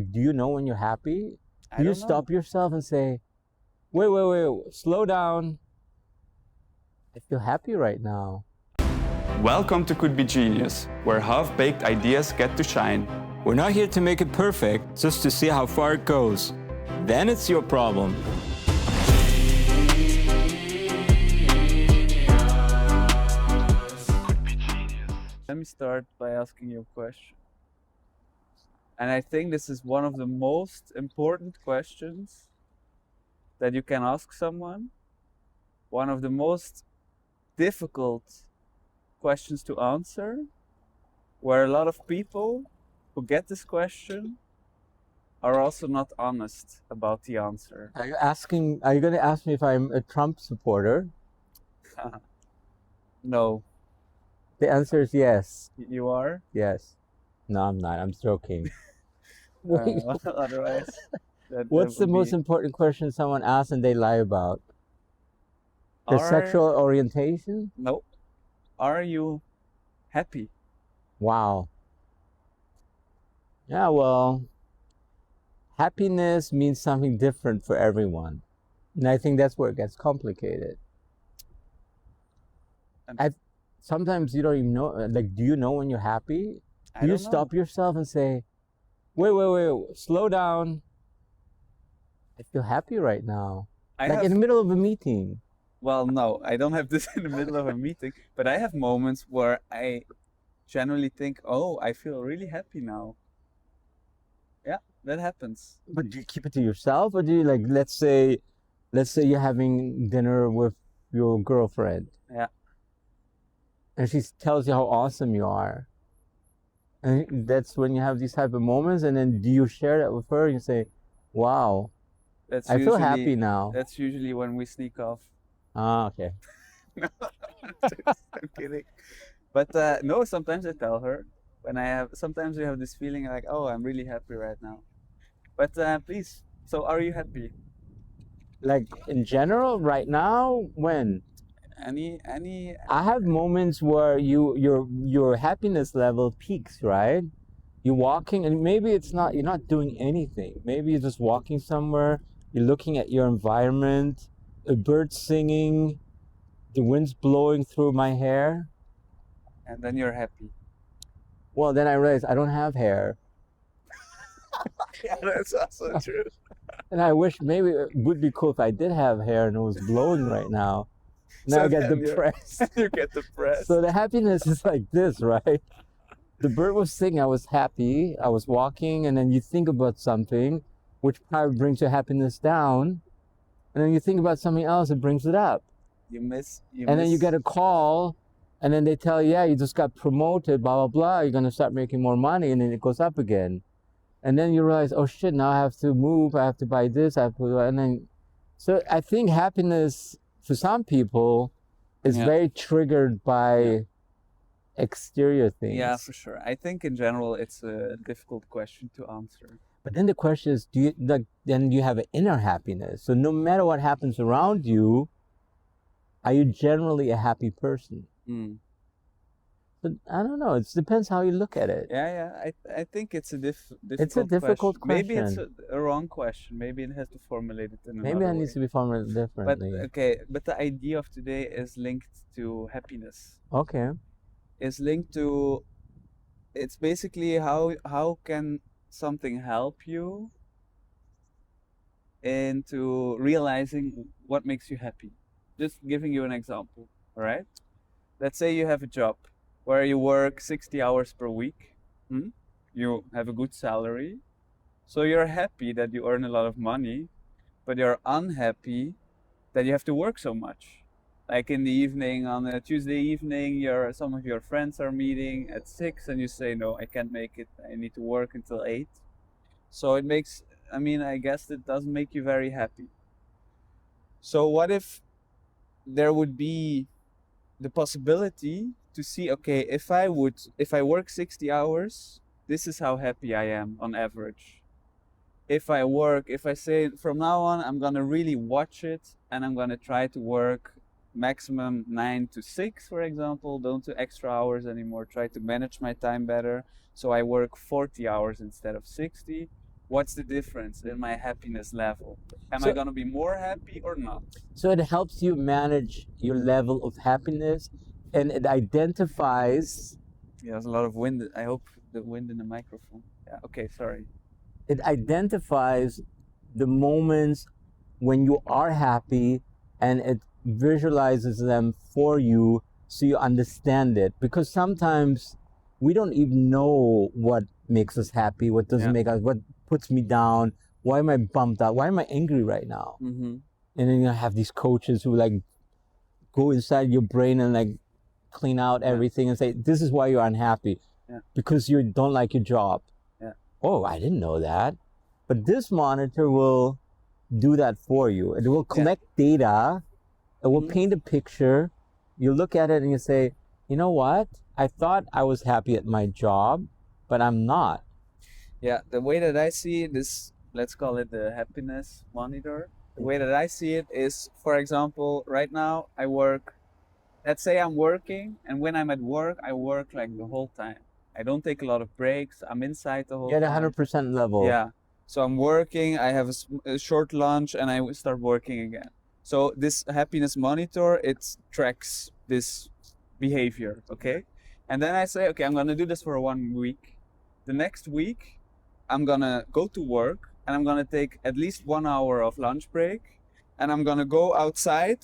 Do you know when you're happy? I Do you don't stop know. yourself and say, wait, slow down. I feel happy right now. Welcome to Could Be Genius, where half-baked ideas get to shine. We're not here to make it perfect, just to see how far it goes. Then it's your problem. Let me start by asking you a question. And I think this is one of the most important questions that you can ask someone. One of the most difficult questions to answer, where a lot of people who get this question are also not honest about the answer. Are you going to ask me if I'm a Trump supporter? No. The answer is yes. You are? Yes. No, I'm not. I'm joking. Wait, Otherwise, what's the most important question someone asks and they lie about? Their sexual orientation? No. Are you happy? Wow. Yeah, well, happiness means something different for everyone. And I think that's where it gets complicated. Sometimes you don't even know, like, do you know when you're happy? Do you stop yourself and say, wait, slow down. I feel happy right now. In the middle of a meeting. Well, no, I don't have this in the middle of a meeting, but I have moments where I generally think, oh, I feel really happy now. Yeah, that happens. But do you keep it to yourself, or do you, like, let's say you're having dinner with your girlfriend. Yeah. And she tells you how awesome you are. And that's when you have these type of moments, and then do you share that with her and you say, wow, I feel happy now. That's usually when we sneak off. Ah, okay. No, I'm kidding. But no, sometimes I tell her sometimes we have this feeling like, oh, I'm really happy right now. But please, so are you happy? Like in general, right now, when? Any I have moments where your happiness level peaks, right? You're walking and maybe you're not doing anything. Maybe you're just walking somewhere, you're looking at your environment, a bird singing, the wind's blowing through my hair. And then you're happy. Well, then I realize I don't have hair. Yeah, that's also true. And I wish maybe it would be cool if I did have hair and it was blowing right now. Now I get depressed. You get depressed. So the happiness is like this, right? The bird was singing, I was happy, I was walking, and then you think about something, which probably brings your happiness down, and then you think about something else, it brings it up. Then you get a call, and then they tell you, yeah, you just got promoted, blah, blah, blah, you're gonna start making more money, and then it goes up again. And then you realize, oh shit, now I have to move, I have to buy this, so I think happiness for some people is very triggered by exterior things. Yeah, for sure. I think in general it's a difficult question to answer. But then the question is, then you have an inner happiness. So no matter what happens around you, are you generally a happy person? But I don't know. It depends how you look at it. Yeah. I think it's a It's a difficult question. Maybe it's a wrong question. Maybe it has to formulate it in another way. Maybe it needs to be formulated differently. But the idea of today is linked to happiness. Okay. It's linked to, it's basically how can something help you into realizing what makes you happy. Just giving you an example, all right? Let's say you have a job where you work 60 hours per week. You have a good salary. So you're happy that you earn a lot of money, but you're unhappy that you have to work so much. Like in the evening, on a Tuesday evening, some of your friends are meeting at 6 and you say, no, I can't make it. I need to work until 8. So I guess it doesn't make you very happy. So what if there would be the possibility to see, okay, if I work 60 hours, this is how happy I am on average. If I say from now on, I'm gonna really watch it and I'm gonna try to work maximum 9 to 6, for example, don't do extra hours anymore, try to manage my time better. So I work 40 hours instead of 60. what's the difference in my happiness level? Am I So- gonna be more happy or not? So it helps you manage your level of happiness, and it identifies Yeah, there's a lot of wind. I hope the wind in the microphone. Yeah. Okay. Sorry. the moments when you are happy, and it visualizes them for you so you understand it. Because sometimes we don't even know what makes us happy, what doesn't Yeah. make us, what puts me down, why am I bummed out, why am I angry right now? Mm-hmm. And then you have these coaches who like go inside your brain and like clean out Yeah. everything and say, this is why you're unhappy. Yeah. Because you don't like your job. Yeah. Oh, I didn't know that. But this monitor will do that for you. It will collect data. It will Mhm. paint a picture. You look at it and you say, you know what? I thought I was happy at my job, but I'm not. Yeah, the way that I see this, let's call it the happiness monitor. The way that I see it is, for example, right now I work, let's say I'm working, and when I'm at work, I work like the whole time. I don't take a lot of breaks. I'm inside the whole You're at time. 100% level. Yeah. So I'm working, I have a short lunch, and I start working again. So this happiness monitor, it tracks this behavior, okay? And then I say, okay, I'm gonna do this for 1 week. The next week, I'm gonna go to work, and I'm gonna take at least 1 hour of lunch break, and I'm gonna go outside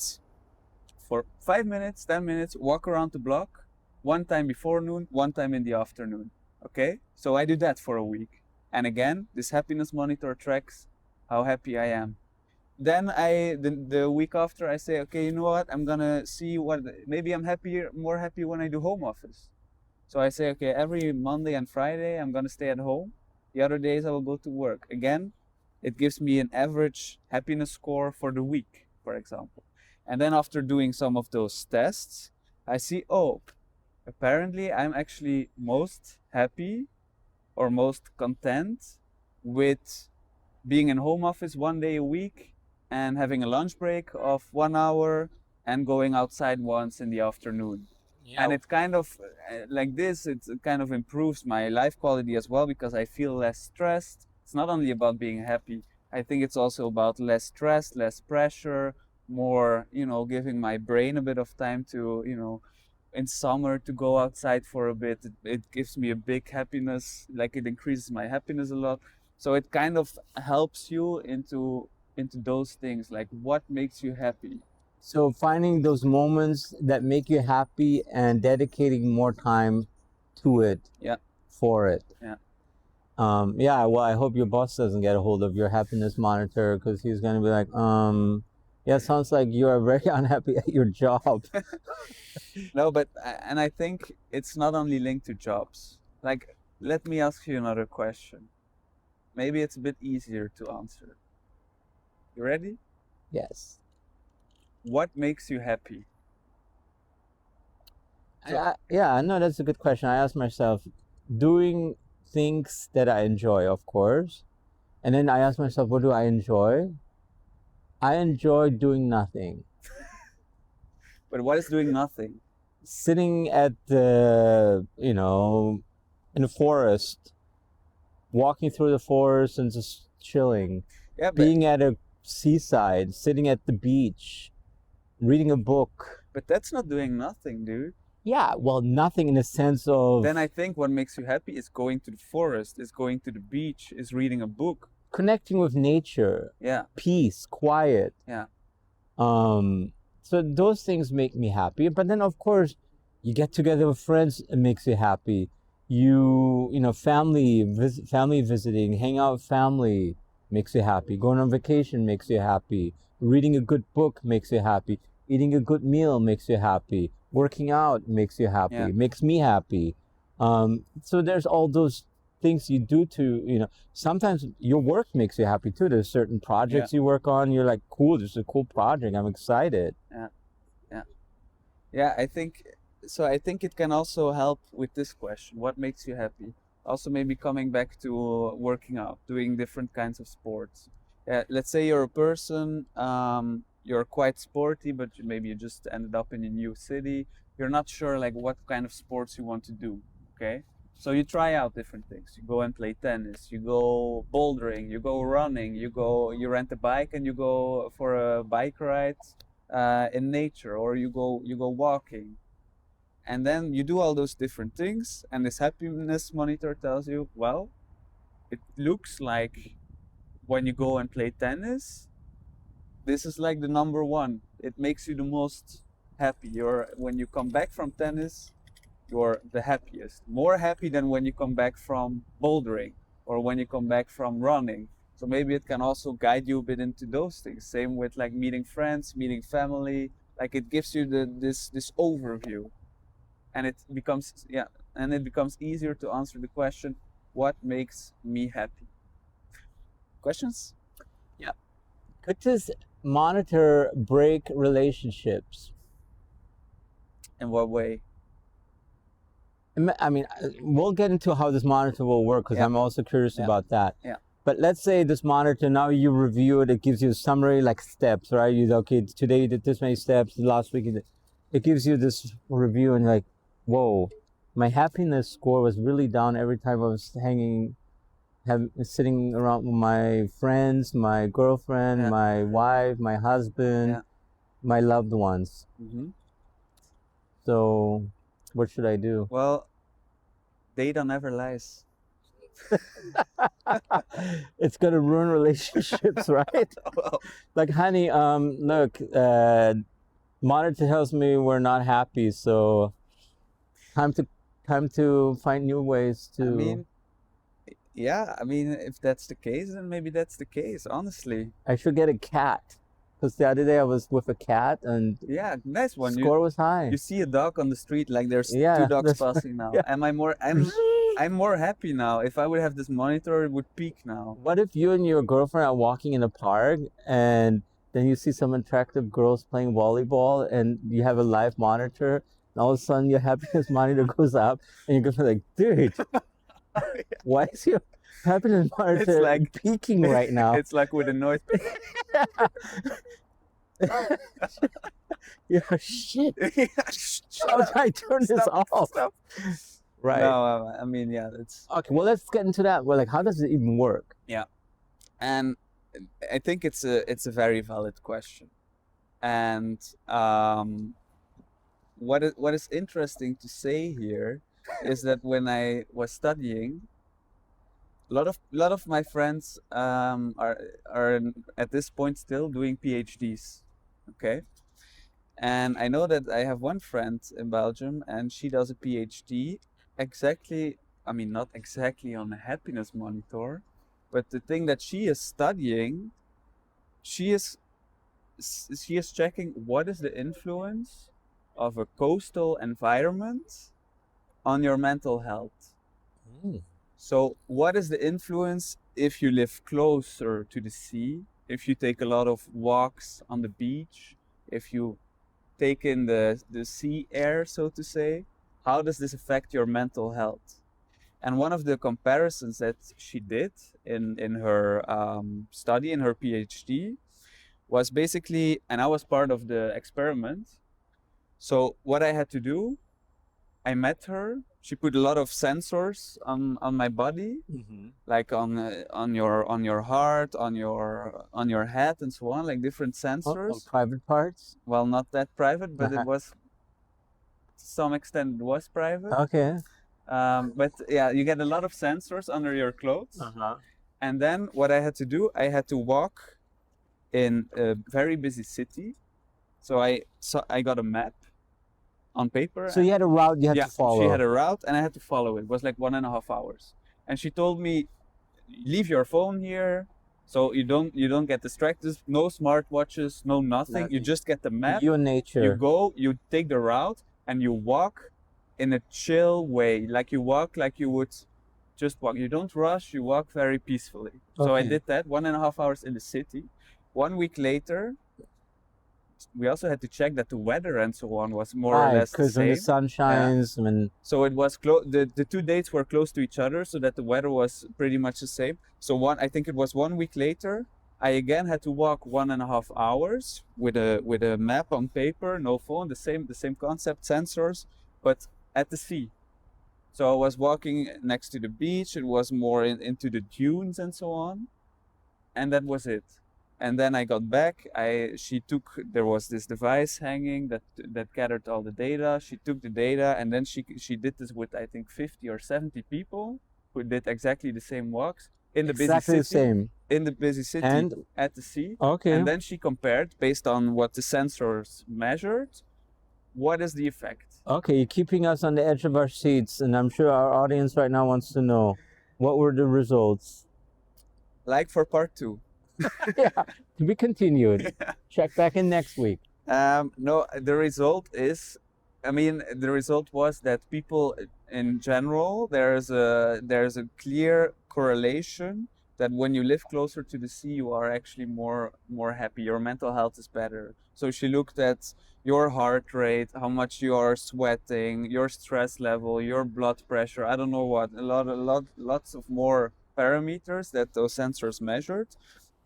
for 5 minutes, 10 minutes, walk around the block, one time before noon, one time in the afternoon, okay? So I do that for a week. And again, this happiness monitor tracks how happy I am. Then the week after, I say, okay, you know what? I'm gonna see what, maybe I'm more happy when I do home office. So I say, okay, every Monday and Friday, I'm gonna stay at home. The other days I will go to work. Again, it gives me an average happiness score for the week, for example. And then after doing some of those tests, I see, oh, apparently I'm actually most happy or most content with being in home office 1 day a week and having a lunch break of 1 hour and going outside once in the afternoon. And it kind of like this, it kind of improves my life quality as well, because I feel less stressed. It's not only about being happy. I think it's also about less stress, less pressure, more, giving my brain a bit of time to, in summer to go outside for a bit. It gives me a big happiness, like it increases my happiness a lot. So it kind of helps you into those things, like what makes you happy. So finding those moments that make you happy and dedicating more time to it. Yeah. For it. Yeah. Yeah, well, I hope your boss doesn't get a hold of your happiness monitor, because he's going to be like, yeah, sounds like you are very unhappy at your job. No, but and I think it's not only linked to jobs. Like, let me ask you another question. Maybe it's a bit easier to answer. You ready? Yes. What makes you happy? Yeah, no, that's a good question. I ask myself, doing things that I enjoy, of course. And then I ask myself, what do I enjoy? I enjoy doing nothing. But what is doing nothing? Sitting at the, in the forest, walking through the forest and just chilling. Yeah, but, Being at a seaside, sitting at the beach, reading a book. but that's not doing nothing, dude. Yeah, well, nothing in the sense of Then I think what makes you happy is going to the forest, is going to the beach, is reading a book. connecting with nature, Yeah, peace, quiet. yeah, So those things make me happy. But then, of course, you get together with friends, it makes you happy. Family visiting, hang out with family makes you happy. Going on vacation makes you happy. Reading a good book makes you happy. Eating a good meal makes you happy. Working out makes you happy. Yeah. Makes me happy. So there's all those things you do to, sometimes your work makes you happy too. There's certain projects you work on. You're like, cool, this is a cool project. I'm excited. yeah. I think it can also help with this question. What makes you happy? Also, maybe coming back to working out, doing different kinds of sports. Let's say you're a person, you're quite sporty, but maybe you just ended up in a new city. You're not sure like what kind of sports you want to do. Okay. So you try out different things. You go and play tennis, you go bouldering, you go running, you rent a bike and you go for a bike ride in nature, or you go walking. And then you do all those different things, and this happiness monitor tells you, well, it looks like when you go and play tennis, this is like the number one. It makes you the most happy. When you come back from tennis, you're the happiest. More happy than when you come back from bouldering or when you come back from running. So maybe it can also guide you a bit into those things. Same with like meeting friends, meeting family. Like it gives you this overview, and it becomes easier to answer the question, what makes me happy? Questions? Could this monitor break relationships? In what way? I mean, we'll get into how this monitor will work because Yeah. I'm also curious Yeah. about that. Yeah. But let's say this monitor, now you review it, it gives you a summary, like steps, right? Okay, today you did this many steps, last week you did. It gives you this review and like, whoa, my happiness score was really down every time I was sitting around with my friends, my girlfriend, Yeah. my wife, my husband, Yeah. my loved ones. Mm-hmm. So what should I do? Well, data never lies. It's gonna ruin relationships, right? Well, Like, honey, look, monitor tells me we're not happy, so time to find new ways to. I mean, if that's the case, then maybe that's the case, honestly. I should get a cat, because the other day I was with a cat and Yeah, nice one. score was high. You see a dog on the street, like there's Yeah, two dogs that's- passing now. yeah. I'm more happy now. If I would have this monitor, it would peak now. What if you and your girlfriend are walking in a park and then you see some attractive girls playing volleyball and you have a live monitor and all of a sudden your happiness monitor goes up and you're gonna be like, dude, why is your happiness monitor like- peaking right now? It's like with a noise. Yeah, shit. How do I turn this Stop, off? stop. Right. No, I mean, yeah, it's. Okay, well, let's get into that. Well, like, how does it even work? And I think it's a very valid question. And what is interesting to say here is that when I was studying, a lot of my friends are at this point still doing PhDs, okay? And I know that I have one friend in Belgium, and she does a PhD not exactly on a happiness monitor, but the thing that she is studying, she is checking what is the influence of a coastal environment on your mental health. So what is the influence if you live closer to the sea, if you take a lot of walks on the beach, if you take in the sea air, so to say? How does this affect your mental health? And one of the comparisons that she did in her study, in her PhD, was basically, and I was part of the experiment. So what I had to do, I met her. She put a lot of sensors on my body, like on your heart, on your head, and so on, like different sensors. Private parts? Well, not that private, but Uh-huh. it was, to some extent, it was private. Okay. But yeah, you get a lot of sensors under your clothes. And then what I had to do, I had to walk in a very busy city. So I got a map on paper. So you had a route you had to follow. She had a route and I had to follow it. It was like 1.5 hours. And she told me, leave your phone here so you don't get distracted. No smartwatches, no nothing. You Nothing. just get the map. You and nature. You go, you take the route and you walk in a chill way. Like you walk like you would just walk. You don't rush, you walk very peacefully. So I Okay. did that 1.5 hours in the city. 1 week later, we also had to check that the weather and so on was more or less the because when same. the sun shines, when So it was the 2 dates were close to each other, so that the weather was pretty much the same. So I think it was 1 week later, I again had to walk 1.5 hours with a map on paper, no phone, the same concept, sensors, but at the sea. So I was walking next to the beach. It was more into the dunes and so on, and that was it. And then I got back. There was this device hanging that gathered all the data. She took the data, and then she did this with, I think, 50 or 70 people who did exactly the same walks in the Exactly the busy city. same. In the busy city And at the sea. okay. And then she compared based on what the sensors measured. What is the effect? Okay, you're keeping us on the edge of our seats, and I'm sure our audience right now wants to know what were the results. Like for part 2. Yeah, to be continued. Check back in next week. No, the result was that people in general, there's a clear correlation that when you live closer to the sea, you are actually more happy. Your mental health is better. So she looked at your heart rate, how much you are sweating, your stress level, your blood pressure. I don't know what, lots of more parameters that those sensors measured,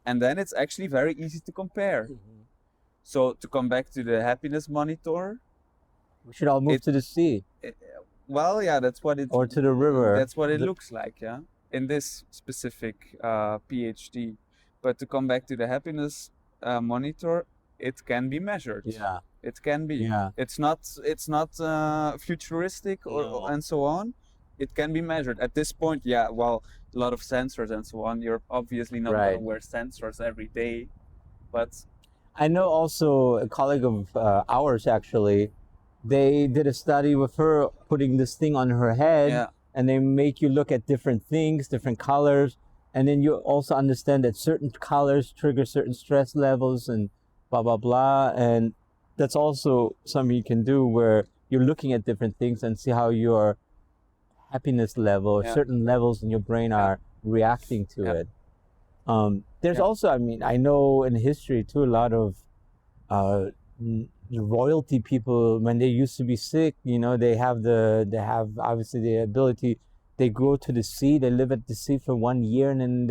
and then it's actually very easy to compare. So to come back to the happiness monitor, We should all move to the sea well, yeah, that's what it. or to the river. That's what it looks like, yeah, in this specific PhD. But to come back to the happiness monitor, it can be measured. Yeah, It can be. yeah. It's not futuristic No. and so on. It can be measured at this point. Yeah, well, a lot of sensors and so on. You're obviously not Right. gonna wear sensors every day, but I know also a colleague of ours actually, they did a study with her putting this thing on her head, yeah, and they make you look at different things, different colors, and then you also understand that certain colors trigger certain stress levels and blah blah blah. And that's also something you can do where you're looking at different things and see how your happiness level, Yeah. certain levels in your brain Yeah. are reacting to Yeah. it. There's Yeah. also, I mean, I know in history too, a lot of royalty people, when they used to be sick, they have obviously the ability. They go to the sea, they live at the sea for 1 year, and then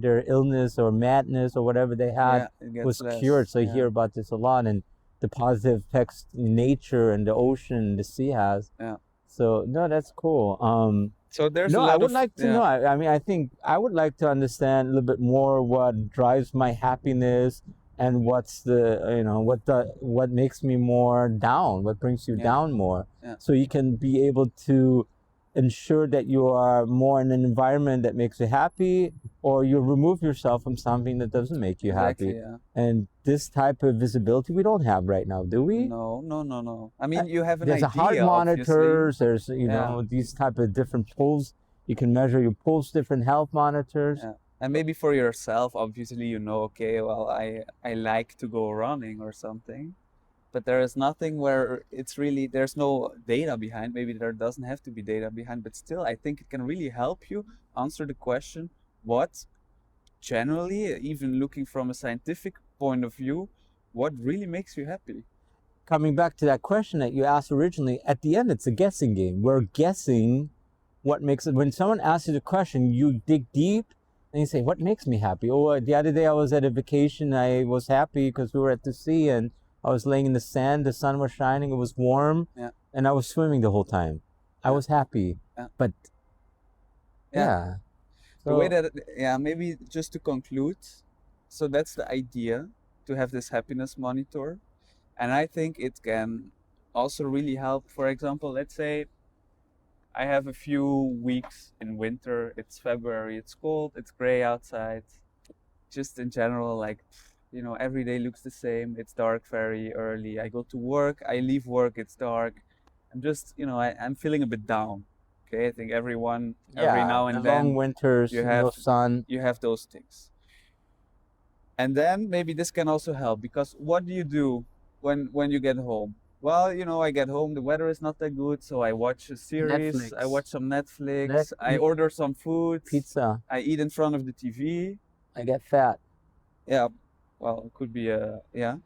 their illness or madness or whatever they had yeah, it gets was less. cured. So you Yeah. hear about this a lot, and the positive effects nature and the ocean, the sea has. Yeah. So no, that's cool. So there's No, a lot I would of, like to yeah. know. I mean, I think I would like to understand a little bit more what drives my happiness and what makes me more down, what brings you Yeah. down more. Yeah. So you can be able to ensure that you are more in an environment that makes you happy, or you remove yourself from something that doesn't make you Exactly, happy. yeah. And this type of visibility we don't have right now, do we? No. I mean, you have an There's idea. a heart monitors. There's Yeah. these type of different pulse. You can measure your pulse, different health monitors. Yeah. And maybe for yourself, obviously, okay, well, I like to go running or something, but there is nothing where there's no data behind. Maybe there doesn't have to be data behind, but still, I think it can really help you answer the question, what generally, even looking from a scientific point of view, what really makes you happy? Coming back to that question that you asked originally, at the end, it's a guessing game. We're guessing what makes it. When someone asks you the question, you dig deep and you say, what makes me happy? Oh, the other day I was at a vacation. I was happy because we were at the sea and I was laying in the sand. The sun was shining. It was warm. Yeah. And I was swimming the whole time. I Yeah. was happy. Yeah. But Yeah. yeah. The way that, maybe just to conclude, so that's the idea, to have this happiness monitor. And I think it can also really help. For example, let's say I have a few weeks in winter, it's February, it's cold, it's gray outside. Just in general, like, every day looks the same. It's dark very early. I go to work, I leave work, it's dark. I'm just, I'm feeling a bit down. Okay, I think everyone, every now and the then, long winters, you no have- sun. you have those things. And then maybe this can also help, because what do you do when you get home? Well, I get home, the weather is not that good, so I watch a series, Netflix. I watch some Netflix, I Net- order some food, Pizza. I eat in front of the TV. I get fat. Yeah, well, it could be yeah.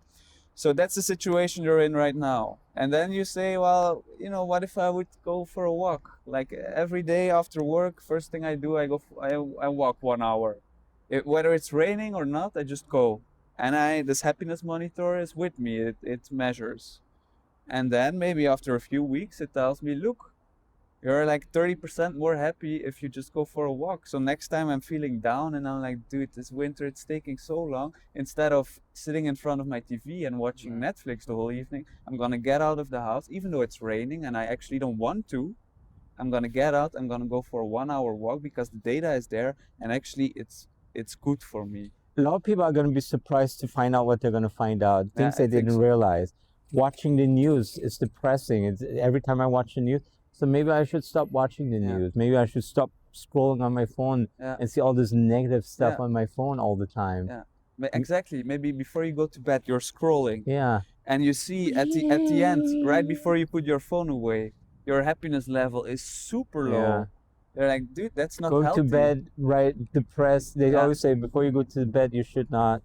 So that's the situation you're in right now. And then you say, well, what if I would go for a walk? Like every day after work, first thing I do, I walk 1 hour. Whether it's raining or not, I just go. And this happiness monitor is with me. It measures. And then maybe after a few weeks, it tells me, look, You're like 30% more happy if you just go for a walk. So next time I'm feeling down and I'm like, dude, this winter it's taking so long. Instead of sitting in front of my TV and watching Netflix the whole evening, I'm gonna get out of the house, even though it's raining and I actually don't want to. I'm gonna get out, I'm gonna go for a 1 hour walk because the data is there and actually it's good for me. A lot of people are going to be surprised to find out what they're going to find out, things I they think didn't so. realize. Watching the news is depressing. It's every time I watch the news. So maybe I should stop watching the Yeah. news. Maybe I should stop scrolling on my phone Yeah. and see all this negative stuff Yeah. on my phone all the time. Yeah. Exactly. Maybe before you go to bed, you're scrolling. Yeah. And you see at the end, right before you put your phone away, your happiness level is super low. Yeah. They're like, dude, that's not Going healthy. to bed, right, depressed. They Yeah. always say before you go to bed, you should not.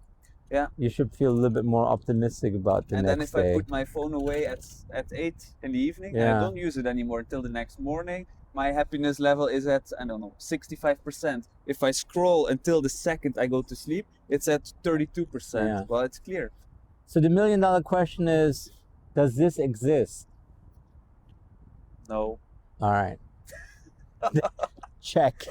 Yeah. You should feel a little bit more optimistic about the And then next if day. I put my phone away at 8 in the evening and Yeah. I don't use it anymore until the next morning, my happiness level is at, I don't know, 65%. If I scroll until the second I go to sleep, it's at 32%. Yeah. Well, it's clear. So the $1 million question is, does this exist? No. All right. Check.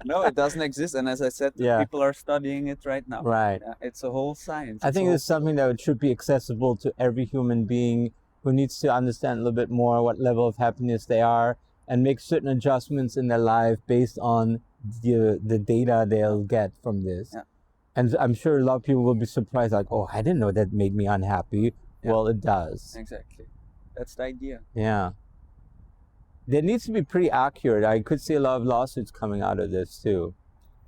No, it doesn't exist. And as I said, Yeah. people are studying it right now. Right. Yeah, it's a whole science. I It's think a it's something that should be accessible to every human being who needs to understand a little bit more what level of happiness they are and make certain adjustments in their life based on the data they'll get from this. Yeah. And I'm sure a lot of people will be surprised, like, oh, I didn't know that made me unhappy. Yeah. Well, it does. Exactly. That's the idea. Yeah. There needs to be pretty accurate. I could see a lot of lawsuits coming out of this too.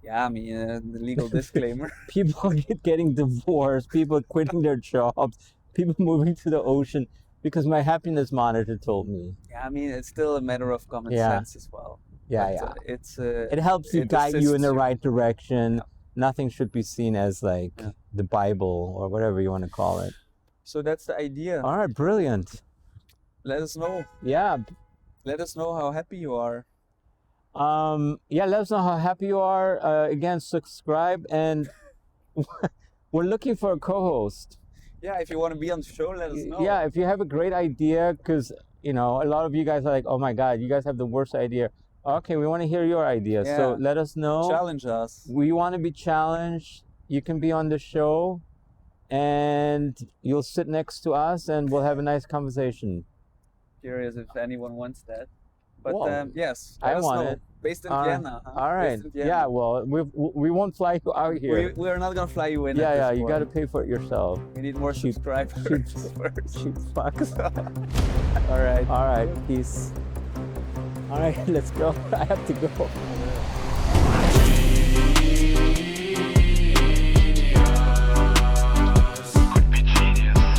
Yeah, I mean, the legal disclaimer. People getting divorced, people quitting their jobs, people moving to the ocean because my happiness monitor told me. Yeah, I mean, it's still a matter of common Yeah. sense as well. Yeah, But, yeah. It's It helps you it guide you in assists the you. right direction. Yeah. Nothing should be seen as like Yeah. the Bible or whatever you want to call it. So that's the idea. All right, brilliant. Let us know. Yeah. Let us know how happy you are. Yeah, let us know how happy you are. Again, subscribe, and we're looking for a co-host. Yeah, if you want to be on the show, let us know. Yeah, if you have a great idea, because you know a lot of you guys are like, oh my God, you guys have the worst idea. Okay, we want to hear your idea. So Yeah. let us know. Challenge us. We want to be challenged. You can be on the show, and you'll sit next to us, and we'll have a nice conversation. Curious if anyone wants that. But Whoa. yes, I let us want know. it. Based in All right. Vienna. Huh? All right. Based in Vienna. Yeah. Well, we won't fly you out here. We're not gonna fly you in. Yeah, at yeah. this You got to point. pay for it yourself. We need more Cheap- subscribers first. Cheap fucks. All right. All right. Peace. All right. Let's go. I have to go.